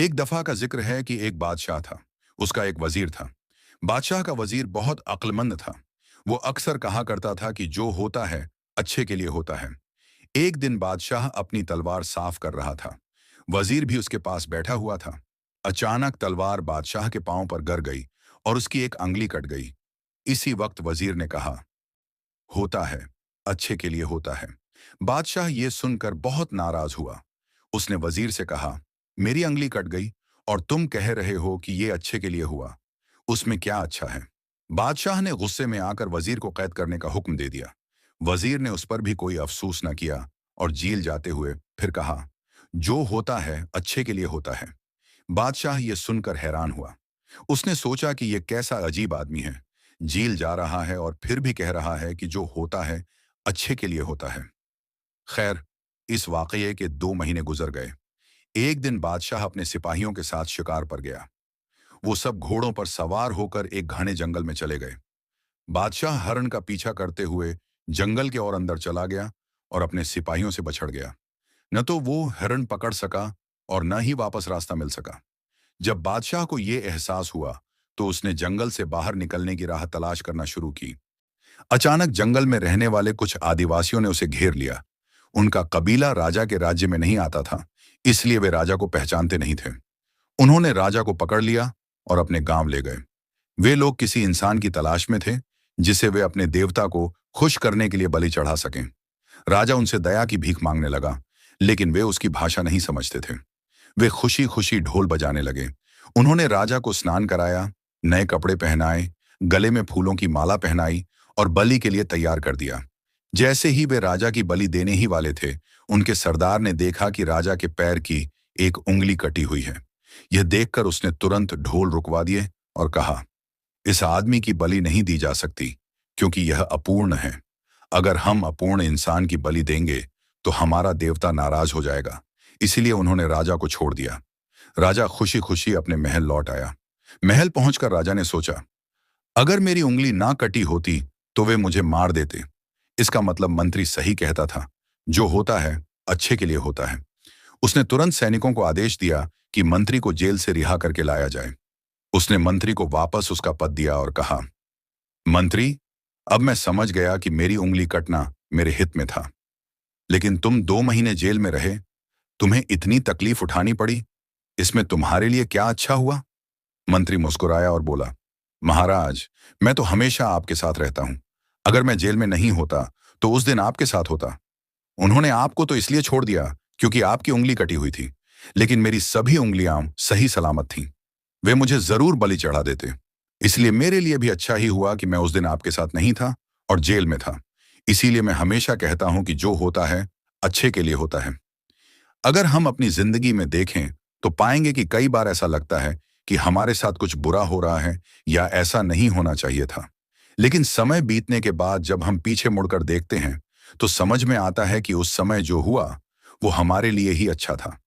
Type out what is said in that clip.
एक दफा का जिक्र है कि एक बादशाह था। उसका एक वजीर था। बादशाह का वजीर बहुत अक्लमंद था। वो अक्सर कहा करता था कि जो होता है अच्छे के लिए होता है। एक दिन बादशाह अपनी तलवार साफ कर रहा था। वजीर भी उसके पास बैठा हुआ था। अचानक तलवार बादशाह के पांव पर गर गई और उसकी एक अंगुली कट गई। इसी वक्त वजीर ने कहा, होता है अच्छे के लिए होता है। बादशाह ये सुनकर बहुत नाराज हुआ। उसने वजीर से कहा, मेरी अंगुली कट गई और तुम कह रहे हो कि ये अच्छे के लिए हुआ। उसमें क्या अच्छा है? बादशाह ने गुस्से में आकर वजीर को कैद करने का हुक्म दे दिया। वजीर ने उस पर भी कोई अफसोस न किया और जेल जाते हुए फिर कहा, जो होता है अच्छे के लिए होता है। बादशाह ये सुनकर हैरान हुआ। उसने सोचा कि यह कैसा अजीब आदमी है। जेल जा रहा है और फिर भी कह रहा है कि जो होता है अच्छे के लिए होता है। खैर, इस वाकये के 2 महीने गुजर गए। एक दिन बादशाह अपने सिपाहियों के साथ शिकार पर गया। वो सब घोड़ों पर सवार होकर एक घने जंगल में चले गए। बादशाह हरण का पीछा करते हुए जंगल के और अंदर चला गया और अपने सिपाहियों से बछड़ गया। न तो वो हरण पकड़ सका और न ही वापस रास्ता मिल सका। जब बादशाह को ये एहसास हुआ तो उसने जंगल से बाहर निकलने की राह तलाश करना शुरू की। अचानक जंगल में रहने वाले कुछ आदिवासियों ने उसे घेर लिया। उनका कबीला राजा के राज्य में नहीं आता था, इसलिए वे राजा को पहचानते नहीं थे। उन्होंने राजा को पकड़ लिया और अपने गांव ले गए। वे लोग किसी इंसान की तलाश में थे जिसे वे अपने देवता को खुश करने के लिए बलि चढ़ा सकें। राजा उनसे दया की भीख मांगने लगा, लेकिन वे उसकी भाषा नहीं समझते थे। वे खुशी खुशी ढोल बजाने लगे। उन्होंने राजा को स्नान कराया, नए कपड़े पहनाए, गले में फूलों की माला पहनाई और बलि के लिए तैयार कर दिया। जैसे ही वे राजा की बलि देने ही वाले थे, उनके सरदार ने देखा कि राजा के पैर की एक उंगली कटी हुई है। यह देखकर उसने तुरंत ढोल रुकवा दिए और कहा, इस आदमी की बलि नहीं दी जा सकती क्योंकि यह अपूर्ण है। अगर हम अपूर्ण इंसान की बलि देंगे तो हमारा देवता नाराज हो जाएगा। इसीलिए उन्होंने राजा को छोड़ दिया। राजा खुशी खुशी अपने महल लौट आया। महल पहुंचकर राजा ने सोचा, अगर मेरी उंगली ना कटी होती तो वे मुझे मार देते। इसका मतलब मंत्री सही कहता था, जो होता है अच्छे के लिए होता है। उसने तुरंत सैनिकों को आदेश दिया कि मंत्री को जेल से रिहा करके लाया जाए। उसने मंत्री को वापस उसका पद दिया और कहा, मंत्री, अब मैं समझ गया कि मेरी उंगली कटना मेरे हित में था, लेकिन तुम 2 महीने जेल में रहे, तुम्हें इतनी तकलीफ उठानी पड़ी, इसमें तुम्हारे लिए क्या अच्छा हुआ? मंत्री मुस्कुराया और बोला, महाराज, मैं तो हमेशा आपके साथ रहता हूं। अगर मैं जेल में नहीं होता तो उस दिन आपके साथ होता। उन्होंने आपको तो इसलिए छोड़ दिया क्योंकि आपकी उंगली कटी हुई थी, लेकिन मेरी सभी उंगलियां सही सलामत थीं। वे मुझे जरूर बलि चढ़ा देते। इसलिए मेरे लिए भी अच्छा ही हुआ कि मैं उस दिन आपके साथ नहीं था और जेल में था। इसीलिए मैं हमेशा कहता हूं कि जो होता है अच्छे के लिए होता है। अगर हम अपनी जिंदगी में देखें तो पाएंगे कि कई बार ऐसा लगता है कि हमारे साथ कुछ बुरा हो रहा है या ऐसा नहीं होना चाहिए था। लेकिन समय बीतने के बाद जब हम पीछे मुड़कर देखते हैं तो समझ में आता है कि उस समय जो हुआ वो हमारे लिए ही अच्छा था।